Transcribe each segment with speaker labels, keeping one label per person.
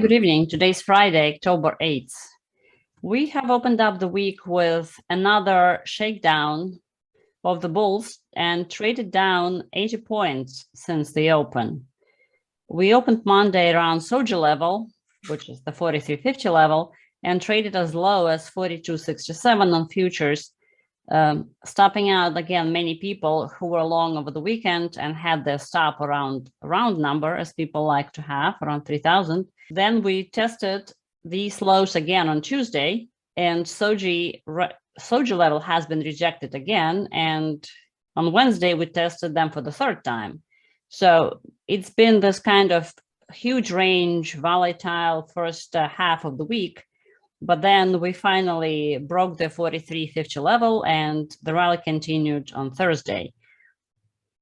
Speaker 1: Good evening. Today's Friday, October 8th. We have opened up the week with another shakedown of the bulls and traded down 80 points since the open. We opened Monday around Soja level, which is the 43.50 level, and traded as low as 42.67 on futures, stopping out again many people who were long over the weekend and had their stop around a round number, as people like to have, around 3,000. Then we tested these lows again on Tuesday, and Soja level has been rejected again. And on Wednesday, we tested them for the third time. So it's been this kind of huge range, volatile first half of the week. But then we finally broke the 43.50 level, and the rally continued on Thursday,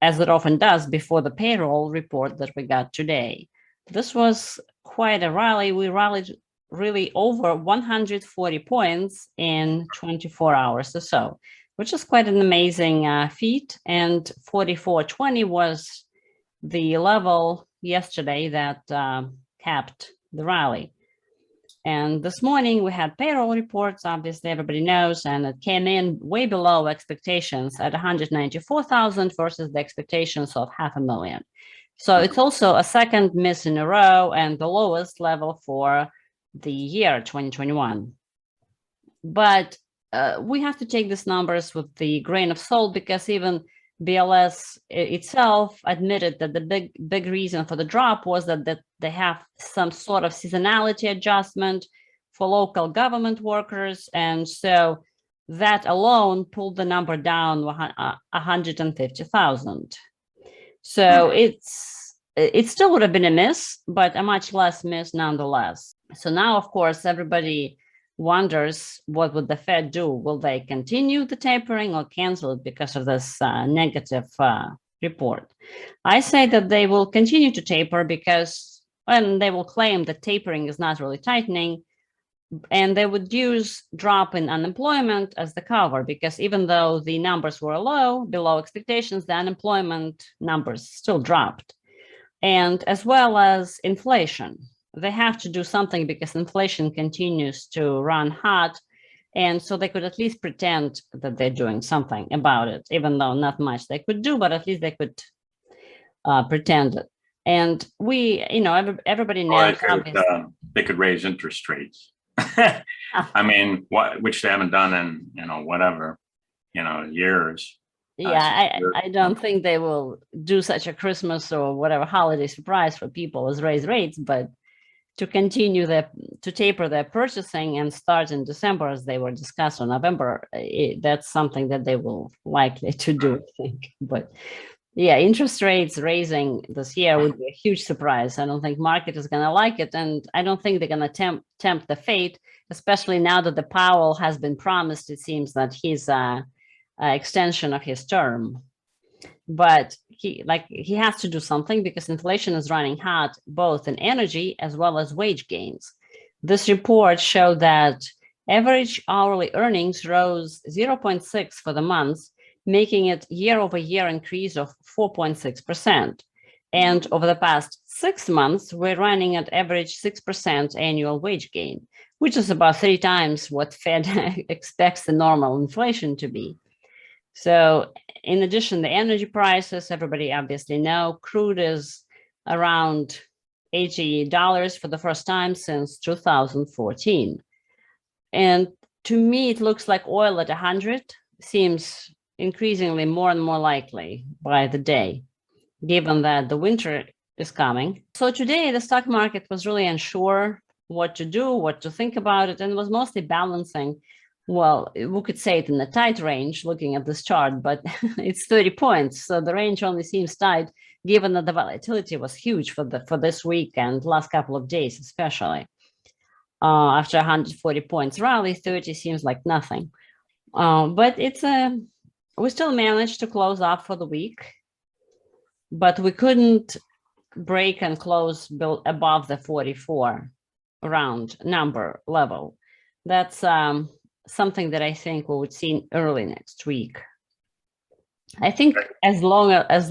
Speaker 1: as it often does before the payroll report that we got today. This was quite a rally. We rallied really over 140 points in 24 hours or so, which is quite an amazing feat. And 44.20 was the level yesterday that capped the rally. And this morning we had payroll reports, obviously everybody knows, and it came in way below expectations at 194,000 versus the expectations of 500,000. So it's also a second miss in a row and the lowest level for the year 2021. But we have to take these numbers with the grain of salt, because even BLS itself admitted that the big reason for the drop was that they have some sort of seasonality adjustment for local government workers. And so that alone pulled the number down 150,000. So it still would have been a miss, but a much less miss nonetheless. So now, of course, everybody wonders, what would the Fed do? Will they continue the tapering or cancel it because of this negative report? I say that they will continue to taper, because when they will claim that tapering is not really tightening, and they would use drop in unemployment as the cover, because even though the numbers were low, below expectations, the unemployment numbers still dropped, and as well as inflation. They have to do something because inflation continues to run hot. And so they could at least pretend that they're doing something about it, even though not much they could do, but at least they could pretend it. And everybody knows.
Speaker 2: They could raise interest rates. I mean, which they haven't done in, years.
Speaker 1: Yeah, I don't think they will do such a Christmas or whatever holiday surprise for people as raise rates, but to continue to taper their purchasing and start in December, as they were discussed on November, that's something that they will likely to do, I think. But yeah, interest rates raising this year would be a huge surprise. I don't think market is going to like it, and I don't think they're going to tempt the fate, especially now that the Powell has been promised, it seems, that he's extension of his term. But he has to do something, because inflation is running hot, both in energy as well as wage gains. This report showed that average hourly earnings rose 0.6 for the month, making it year-over-year increase of 4.6%. And over the past 6 months, we're running at average 6% annual wage gain, which is about 3 times what Fed expects the normal inflation to be. So in addition, the energy prices, everybody obviously know, crude is around $80 for the first time since 2014. And to me, it looks like oil at 100 seems increasingly more and more likely by the day, given that the winter is coming. So today, the stock market was really unsure what to do, what to think about it, and was mostly balancing. Well, we could say it in a tight range looking at this chart, but it's 30 points. So the range only seems tight, given that the volatility was huge for this week and last couple of days, especially. After 140 points rally, 30 seems like nothing. But we still managed to close up for the week, but we couldn't break and close above the 44 round number level. That's something that I think we would see early next week. I think as long as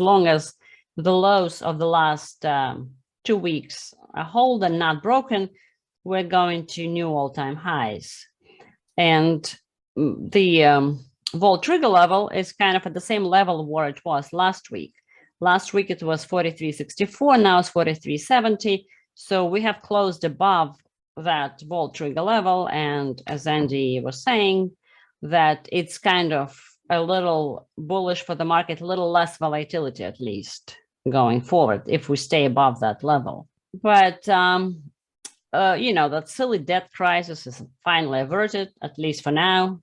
Speaker 1: the lows of the last 2 weeks a hold and not broken, we're going to new all-time highs. And the vol trigger level is kind of at the same level where it was last week. Last week it was 43.64, now it's 43.70. So we have closed above that vol trigger level. And as Andy was saying, that it's kind of a little bullish for the market, a little less volatility at least going forward if we stay above that level. But that silly debt crisis is finally averted, at least for now.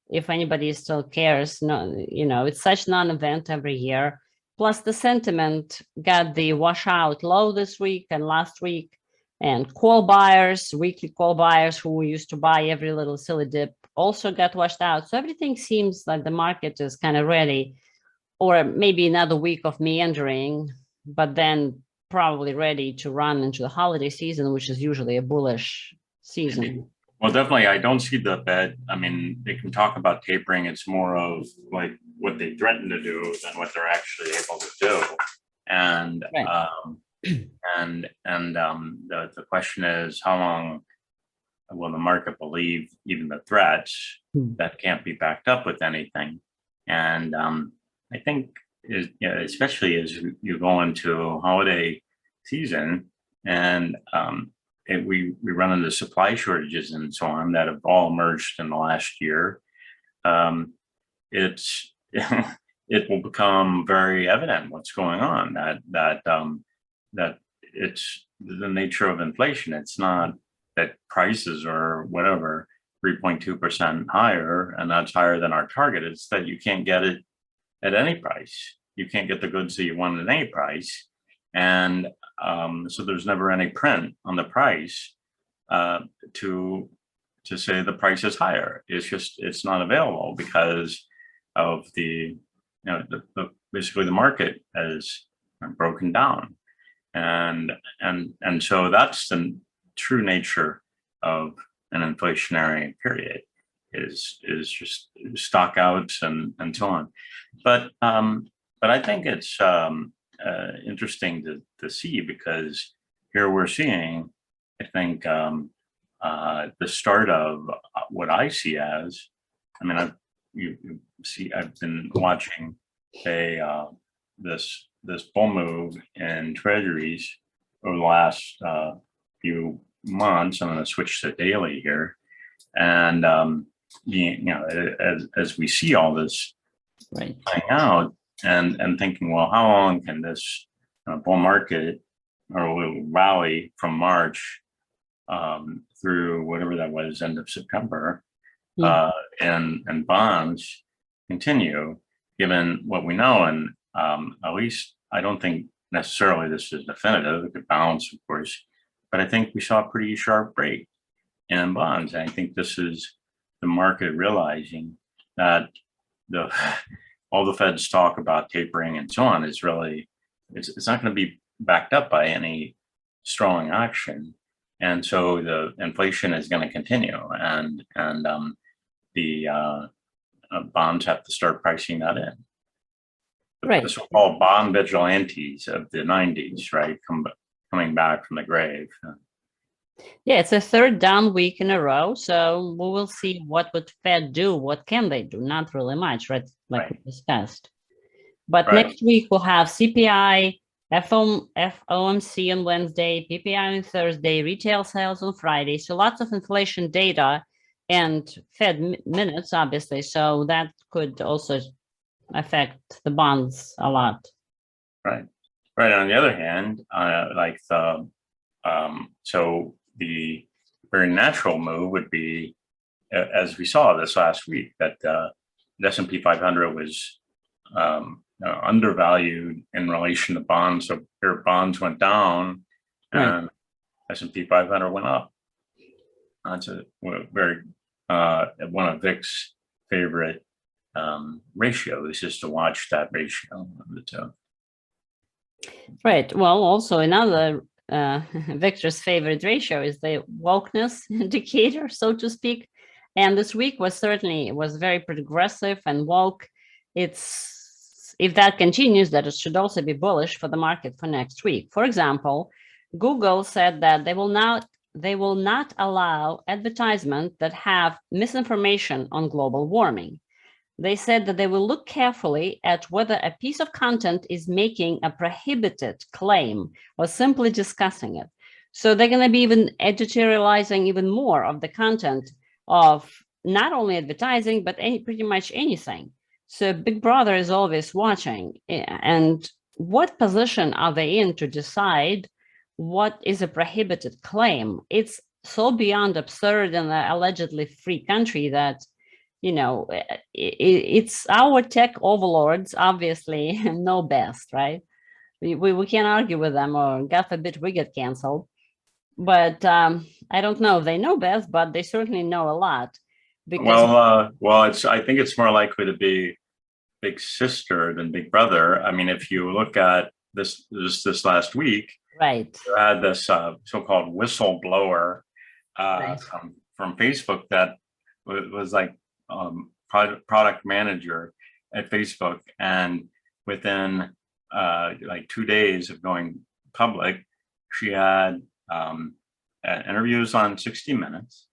Speaker 1: If anybody still cares, it's such non-event every year. Plus the sentiment got the washout low this week and last week, and call buyers, weekly call buyers who used to buy every little silly dip also got washed out. So everything seems like the market is kind of ready, or maybe another week of meandering, but then probably ready to run into the holiday season, which is usually a bullish season.
Speaker 2: Well, definitely, I don't see the Fed. I mean, they can talk about tapering. It's more of like what they threaten to do than what they're actually able to do. And
Speaker 1: right.
Speaker 2: The question is, how long will the market believe even the threats that can't be backed up with anything? And I think, especially as you go into holiday season, and we run into supply shortages and so on that have all emerged in the last year. It will become very evident what's going on. That it's the nature of inflation. It's not that prices are whatever 3.2% higher, and that's higher than our target. It's that you can't get it at any price. You can't get the goods that you want at any price. And so there's never any print on the price to say the price is higher. It's not available because of basically the market has broken down. And so that's the true nature of an inflationary period is just stock outs and so on. But I think it's interesting to see, because here we're seeing, I think, the start of what I see as, I mean, I've been watching this bull move in treasuries over the last few months. I'm going to switch to daily here, and as we see all this
Speaker 1: right
Speaker 2: playing out, and thinking, well, how long can this bull market or rally from March through whatever that was, end of September, and bonds continue, given what we know? And at least I don't think necessarily this is definitive. It could bounce, of course, but I think we saw a pretty sharp break in bonds. And I think this is the market realizing that all the Fed's talk about tapering and so on is really, it's not going to be backed up by any strong action. And so the inflation is going to continue, and the bonds have to start pricing that in.
Speaker 1: Right.
Speaker 2: The so-called bond vigilantes of the 90s, right, coming back from the grave.
Speaker 1: Yeah, it's a third down week in a row. So we will see what would Fed do. What can they do? Not really much, right? Like we discussed. But next week we'll have CPI, FOMC on Wednesday, PPI on Thursday, retail sales on Friday. So lots of inflation data and Fed minutes, obviously. So that could also affect the bonds a lot.
Speaker 2: Right. On the other hand, so the very natural move would be, as we saw this last week, that the S&P 500 was undervalued in relation to bonds. So their bonds went down, and S&P 500 went up. That's a very one of Vic's favorite ratios, is to watch that ratio of the two.
Speaker 1: Right. Well, also another Victor's favorite ratio is the wokeness indicator, so to speak. And this week was very progressive and woke. If that continues, that it should also be bullish for the market for next week. For example, Google said that they will not allow advertisements that have misinformation on global warming. They said that they will look carefully at whether a piece of content is making a prohibited claim or simply discussing it. So they're going to be even editorializing even more of the content of not only advertising, but pretty much anything. So Big Brother is always watching. And what position are they in to decide what is a prohibited claim? It's so beyond absurd in an allegedly free country that, you know, it's our tech overlords obviously know best, right? We can't argue with them, or God forbid we get canceled. But I don't know if they know best, but they certainly know a lot. Because
Speaker 2: I think it's more likely to be Big Sister than Big Brother. I mean, if you look at this last week,
Speaker 1: right,
Speaker 2: you had this so-called whistleblower
Speaker 1: right.
Speaker 2: from Facebook that was like product manager at Facebook, and within like 2 days of going public, she had interviews on 60 Minutes.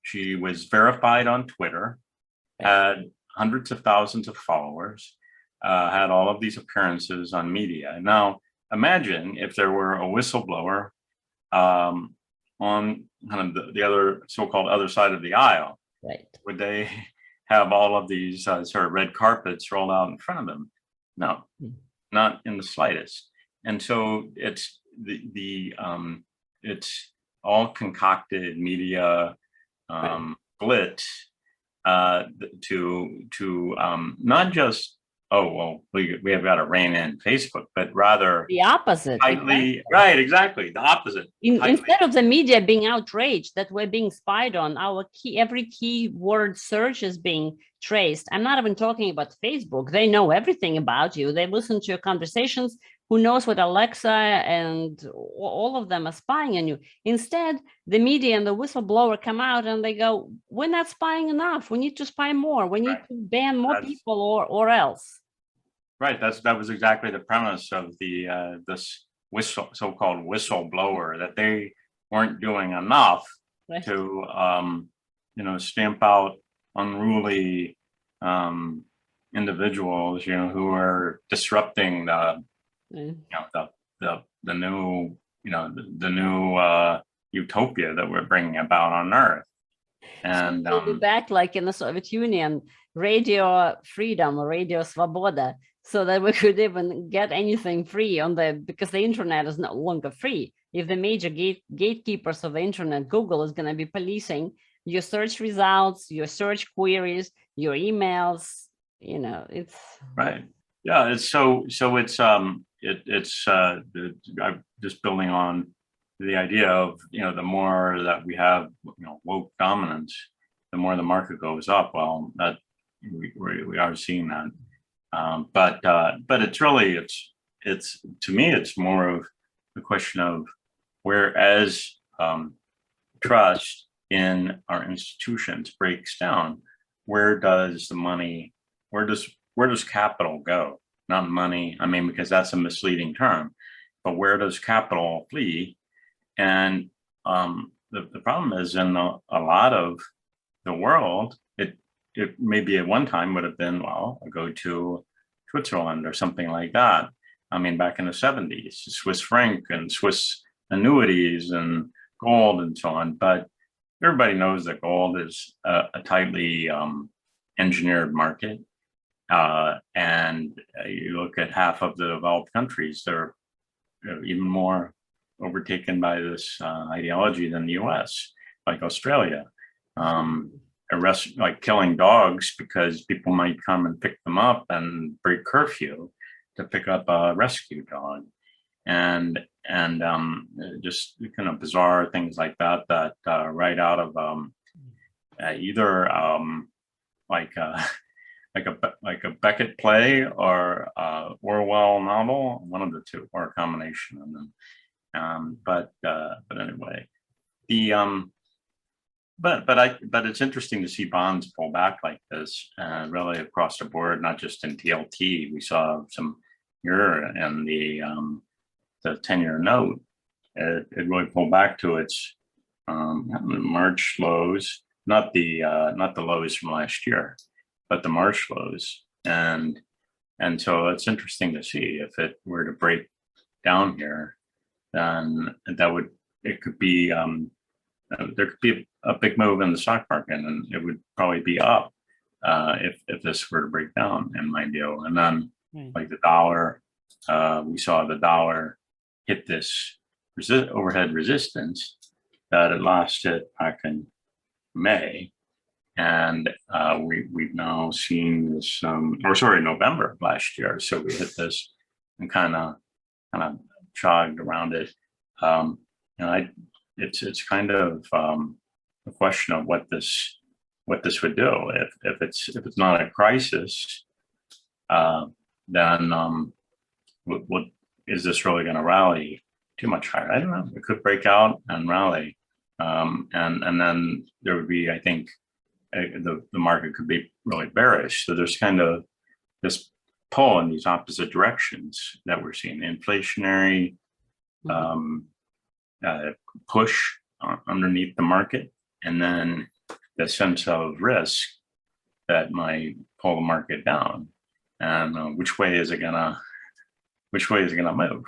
Speaker 2: She was verified on Twitter, had hundreds of thousands of followers, had all of these appearances on media. Now, imagine if there were a whistleblower on kind of the other so-called other side of the aisle.
Speaker 1: Right.
Speaker 2: Would they have all of these sort of red carpets rolled out in front of them? No, not in the slightest. And so it's it's all concocted media glitz to not just, oh well, we have got to rein in Facebook, but rather
Speaker 1: the opposite.
Speaker 2: Tightly, right, exactly, the opposite.
Speaker 1: Instead of the media being outraged that we're being spied on, every keyword search is being traced. I'm not even talking about Facebook. They know everything about you. They listen to your conversations. Who knows what Alexa and all of them are spying on you. Instead, the media and the whistleblower come out and they go, we're not spying enough. We need to spy more. We need to ban more people or else.
Speaker 2: Right. That was exactly the premise of the this so-called whistleblower, that they weren't doing enough to stamp out unruly individuals, who are disrupting the new utopia that we're bringing about on Earth. And
Speaker 1: so we'll be back like in the Soviet Union, radio freedom or radio svoboda, so that we could even get anything free because the internet is no longer free. If the major gatekeepers of the internet, Google, is going to be policing your search results, your search queries, your emails, it's
Speaker 2: right. Yeah, it's it's I'm just building on the idea of the more that we have woke dominance, the more the market goes up. Well, that we are seeing that, but it's really it's to me it's more of the question of whereas trust in our institutions breaks down, where does the money, where does capital go? Not money, I mean, because that's a misleading term, but where does capital flee? And the problem is in a lot of the world, it maybe at one time would have been, well, I'll go to Switzerland or something like that. I mean, back in the 70s, Swiss franc and Swiss annuities and gold and so on. But everybody knows that gold is a tightly engineered market. And you look at half of the developed countries, they're even more overtaken by this ideology than the US, like Australia. Like killing dogs because people might come and pick them up and break curfew to pick up a rescue dog. And just kind of bizarre things like that right out of either like a Beckett play or Orwell novel, one of the two, or a combination of them. But anyway, but it's interesting to see bonds pull back like this, really across the board, not just in TLT. We saw some here in the 10-year note it really pulled back to its March lows, not the lows from last year, but the March lows, and so it's interesting to see if it were to break down here, then it could be there could be a big move in the stock market, and it would probably be up if this were to break down, in my view. And then like the dollar, we saw the dollar hit this overhead resistance that it lost it back in May, and we've now seen this, November of last year. So we hit this and kind of jogged around it. It's kind of a question of what this would do if it's not a crisis. Then what is this really going to rally too much higher? I don't know. It could break out and rally, and then there would be, I think, the market could be really bearish. So there's kind of this pull in these opposite directions that we're seeing: inflationary push underneath the market, and then the sense of risk that might pull the market down. And which way is it gonna move?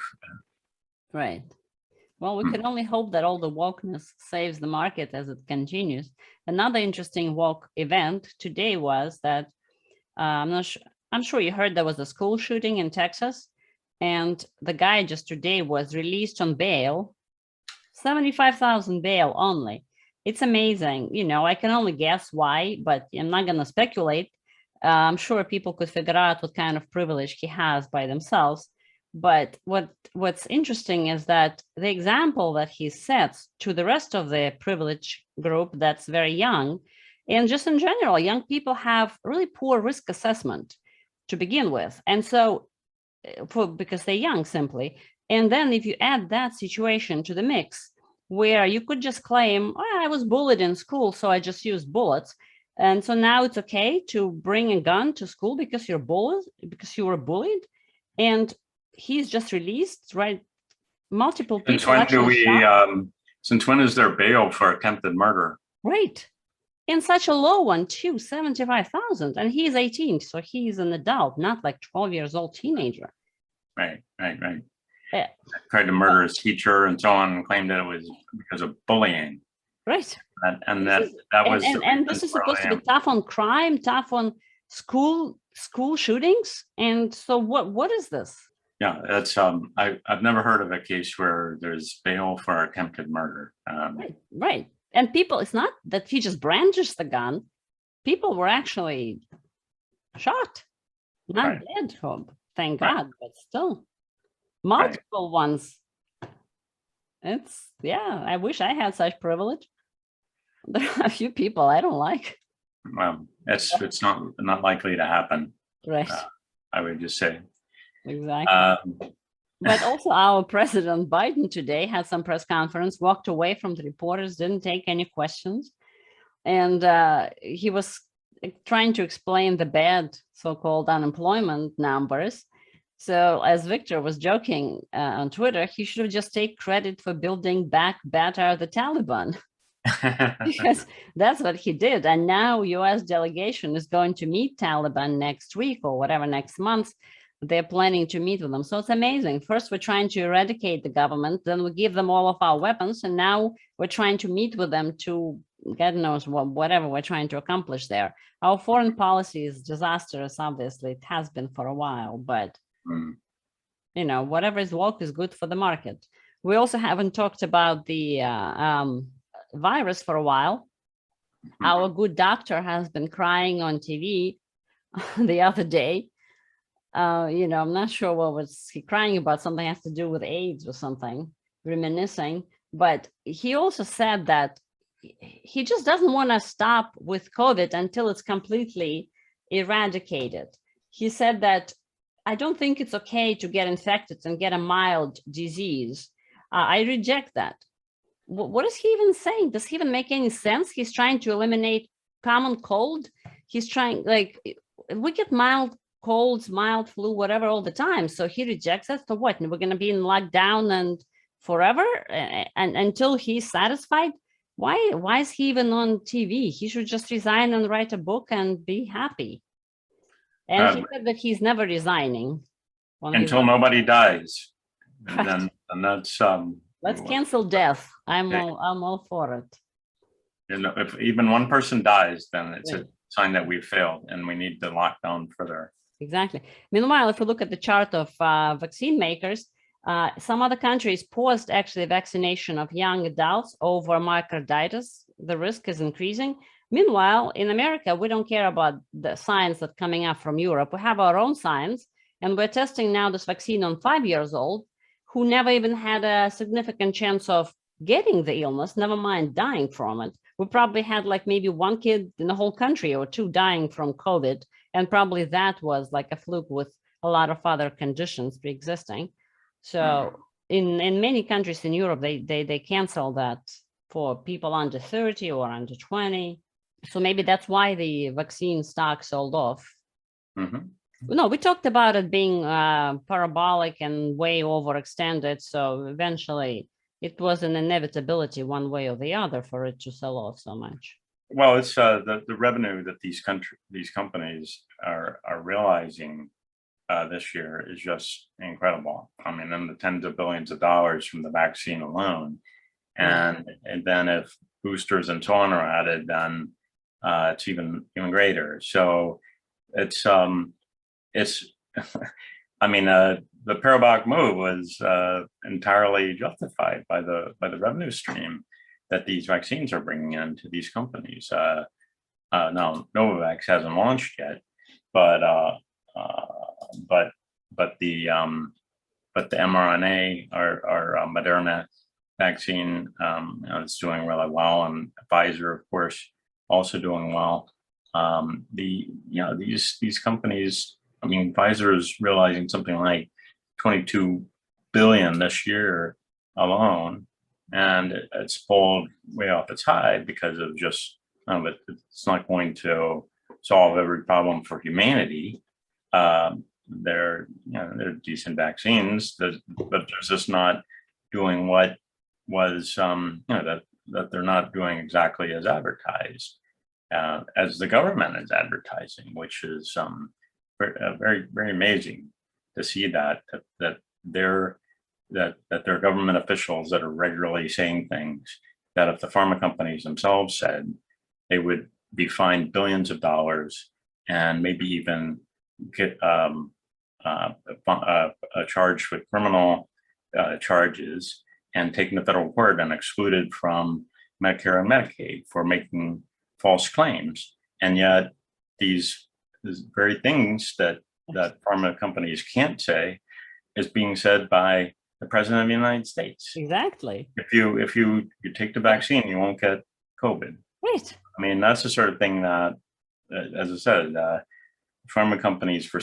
Speaker 1: Right. Well, we can only hope that all the wokeness saves the market as it continues. Another interesting woke event today was that I'm sure you heard there was a school shooting in Texas, and the guy just today was released on bail, $75,000 bail only. It's amazing. I can only guess why, but I'm not going to speculate. I'm sure people could figure out what kind of privilege he has by themselves. But what's interesting is that the example that he sets to the rest of the privileged group that's very young, and just in general, young people have really poor risk assessment to begin with. And so, because they're young simply. And then if you add that situation to the mix, where you could just claim, I was bullied in school, so I just used bullets. And so now it's okay to bring a gun to school because you were bullied. And he's just released, right? Multiple people.
Speaker 2: Since when is there bail for attempted murder?
Speaker 1: Right. And such a low one too, 75,000. And he's 18, so he's an adult, not like 12 years old teenager.
Speaker 2: Right. Yeah. Tried to murder his teacher and so on, and claimed that it was because of bullying.
Speaker 1: Right.
Speaker 2: And this
Speaker 1: is supposed to be tough on crime, tough on school shootings. And so what is this?
Speaker 2: Yeah, that's I've never heard of a case where there's bail for attempted murder.
Speaker 1: Right. And people, it's not that he just brandished the gun. People were actually shot, not dead, thank God, but still multiple ones. I wish I had such privilege. There are a few people I don't like.
Speaker 2: Well, it's not likely to happen.
Speaker 1: Right.
Speaker 2: I would just say.
Speaker 1: Exactly. But also our President Biden today had some press conference, walked away from the reporters, didn't take any questions. And he was trying to explain the bad so-called unemployment numbers. So as Victor was joking on Twitter, he should have just taken credit for building back better the Taliban. Because that's what he did. And now US delegation is going to meet Taliban next week or whatever, next month. They're planning to meet with them. So it's amazing. First, we're trying to eradicate the government. Then we give them all of our weapons. And now we're trying to meet with them to, God knows whatever we're trying to accomplish there. Our foreign policy is disastrous, obviously. It has been for a while. But, whatever is woke is good for the market. We also haven't talked about the virus for a while. Our good doctor has been crying on TV the other day. I'm not sure what was he crying about. Something has to do with AIDS or something, reminiscing. But he also said that he just doesn't want to stop with COVID until it's completely eradicated. He said that I don't think it's okay to get infected and get a mild disease. I reject that. What is he even saying? Does he even make any sense? He's trying to eliminate common cold. He's trying, we get mild colds, mild flu, whatever, all the time. So he rejects that. So what? We're going to be in lockdown and forever and until he's satisfied. Why is he even on TV? He should just resign and write a book and be happy. And he said that he's never resigning
Speaker 2: until nobody dies.
Speaker 1: Right.
Speaker 2: And that's
Speaker 1: let's cancel death. I'm all for it.
Speaker 2: You know, if even one person dies, then it's a sign that we've failed and we need to lock down further.
Speaker 1: Exactly. Meanwhile, if we look at the chart of vaccine makers, some other countries paused actually vaccination of young adults over myocarditis. The risk is increasing. Meanwhile, in America, we don't care about the science that's coming up from Europe. We have our own science, and we're testing now this vaccine on 5 years old who never even had a significant chance of getting the illness, never mind dying from it. We probably had like maybe one kid in the whole country or two dying from COVID, and probably that was like a fluke with a lot of other conditions pre-existing. So in many countries in Europe, they cancel that for people under 30 or under 20. So maybe that's why the vaccine stock sold off. No, we talked about it being parabolic and way overextended. So eventually it was an inevitability one way or the other for it to sell off so much.
Speaker 2: Well, it's the revenue that these companies are realizing this year is just incredible. I mean, in the tens of billions of dollars from the vaccine alone, and then if boosters and so on are added, then it's even greater. So it's I mean, the parabolic move was entirely justified by the revenue stream that these vaccines are bringing into these companies. Now, Novavax hasn't launched yet, but the mRNA or Moderna vaccine is doing really well, and Pfizer, of course, also doing well. These companies. I mean, Pfizer is realizing something like 22 billion this year alone, and it's pulled way off its high because of just it's not going to solve every problem for humanity. They're decent vaccines, but they're just not doing what was that they're not doing exactly as advertised, as the government is advertising, which is very, very amazing to see that their government officials that are regularly saying things that if the pharma companies themselves said, they would be fined billions of dollars and maybe even get charged with criminal charges and taken to federal court and excluded from Medicare and Medicaid for making false claims. And yet these very things that pharma companies can't say is being said by the president of the United States.
Speaker 1: Exactly.
Speaker 2: If you take the vaccine, you won't get COVID.
Speaker 1: Right.
Speaker 2: I mean, that's the sort of thing that, as I said, pharma companies for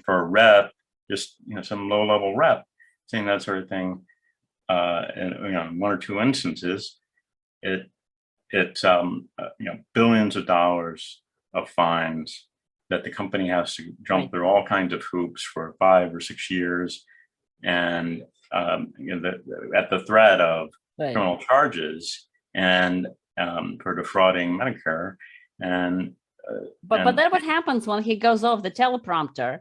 Speaker 2: a rep, just some low-level rep saying that sort of thing, in one or two instances, it's billions of dollars of fines that the company has to jump through all kinds of hoops for 5 or 6 years, and at the threat of criminal charges and for defrauding Medicare. And
Speaker 1: but then what happens when he goes off the teleprompter?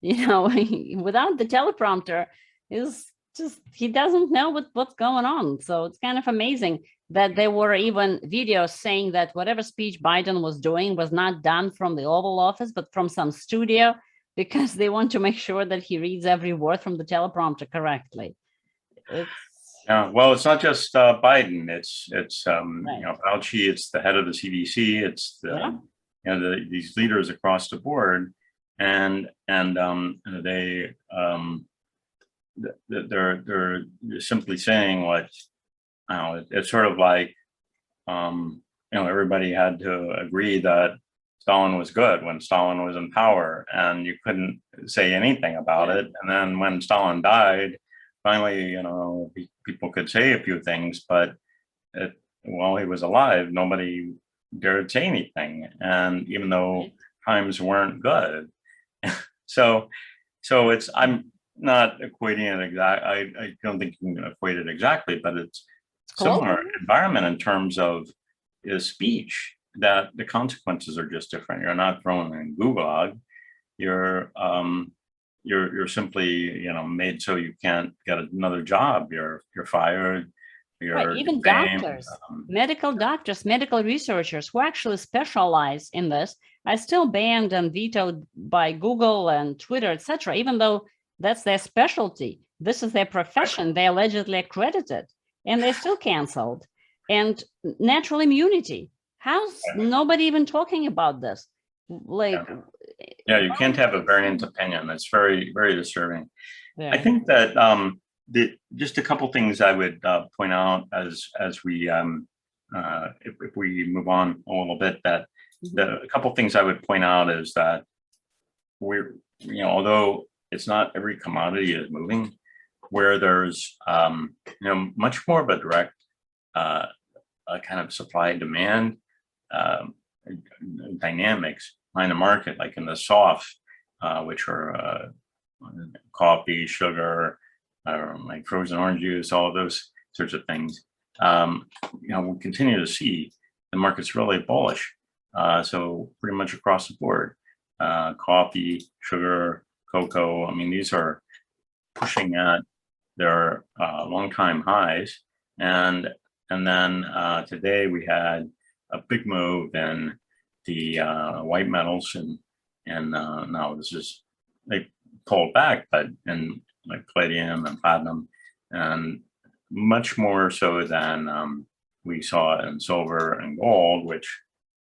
Speaker 1: Without the teleprompter, is just he doesn't know what's going on. So it's kind of amazing that there were even videos saying that whatever speech Biden was doing was not done from the Oval Office, but from some studio, because they want to make sure that he reads every word from the teleprompter correctly.
Speaker 2: Yeah, well, it's not just Biden. It's Fauci. It's the head of the CDC. It's these leaders across the board, and they're simply saying what. It's sort of like, everybody had to agree that Stalin was good when Stalin was in power, and you couldn't say anything about it. And then when Stalin died, finally, people could say a few things, but while he was alive, nobody dared say anything. And even though times weren't good, so not equating it I don't think you can equate it exactly, but it's
Speaker 1: Global.
Speaker 2: similar environment in terms of speech, that the consequences are just different. You're not thrown in gulag. You're simply, made so you can't get another job. You're fired. You're
Speaker 1: Right, even
Speaker 2: defamed.
Speaker 1: doctors, medical doctors, medical researchers who actually specialize in this are still banned and vetoed by Google and Twitter, etc. Even though that's their specialty, this is their profession, they're allegedly accredited, and they're still canceled. And natural immunity, how's nobody even talking about this? Like,
Speaker 2: yeah, you can't have a variant opinion. It's very, very disturbing.
Speaker 1: yeah.
Speaker 2: I think that just a couple things I would point out as we if we move on a little bit, that a couple things I would point out is that we're, although it's not every commodity is moving, where there's much more of a direct a kind of supply and demand dynamics behind the market, like in the soft, which are coffee, sugar, like frozen orange juice, all of those sorts of things. We continue to see the market's really bullish. So pretty much across the board, coffee, sugar, cocoa. I mean, these are pushing at their long-time highs, and then today we had a big move in the white metals, and now this is, they pulled back, but in like palladium and platinum, and much more so than we saw in silver and gold, which,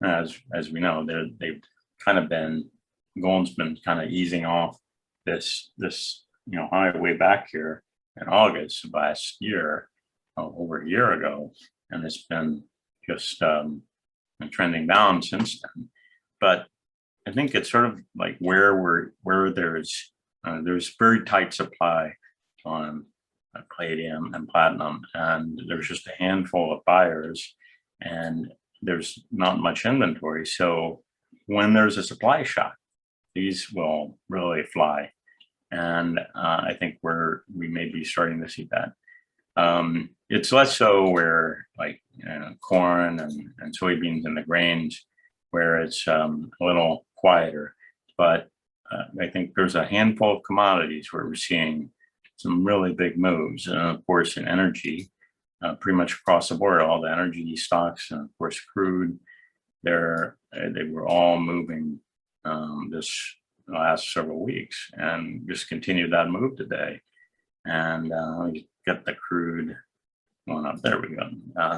Speaker 2: as we know, they've kind of been, gold's been kind of easing off this high way back here in August of last year, over a year ago, and it's been just trending down since then. But I think it's sort of like where there's very tight supply on palladium and platinum, and there's just a handful of buyers, and there's not much inventory. So when there's a supply shock, these will really fly, and I think we may be starting to see that. It's less so where like corn and soybeans and the grains, where it's a little quieter, but I think there's a handful of commodities where we're seeing some really big moves, and of course in energy, pretty much across the board, all the energy stocks, and of course crude, they were all moving this last several weeks, and just continued that move today. And get the crude one up. There we go.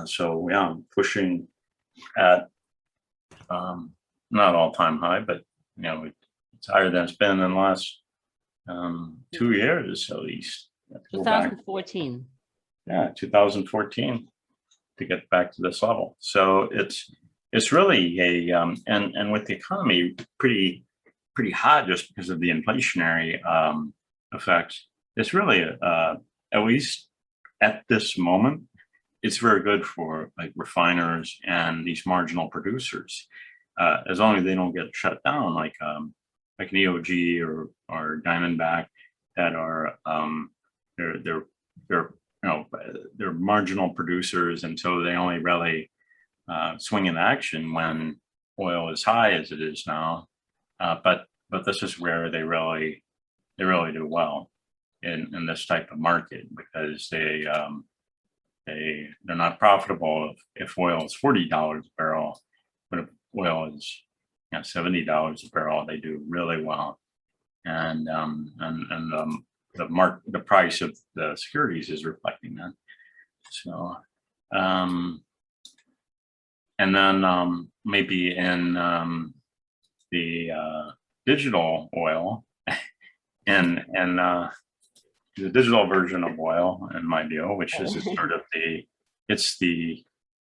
Speaker 2: So yeah, pushing at not all-time high, but it's higher than it's been in the last 2 years at least.
Speaker 1: 2014.
Speaker 2: Yeah, 2014 to get back to this level. So it's really a and with the economy pretty hot just because of the inflationary effects. It's really at least at this moment, it's very good for like refiners and these marginal producers, as long as they don't get shut down, like an EOG or Diamondback, that are they're marginal producers, and so they only really swing in action when oil is high as it is now. But this is where they really do well in this type of market, because they're not profitable if oil is $40 a barrel, but if oil is $70 a barrel, they do really well. And the price of the securities is reflecting that. So and then maybe in the digital oil and the digital version of oil, in my view, which is sort of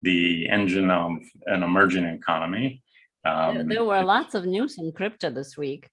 Speaker 2: the engine of an emerging economy.
Speaker 1: There were lots of news in crypto this week.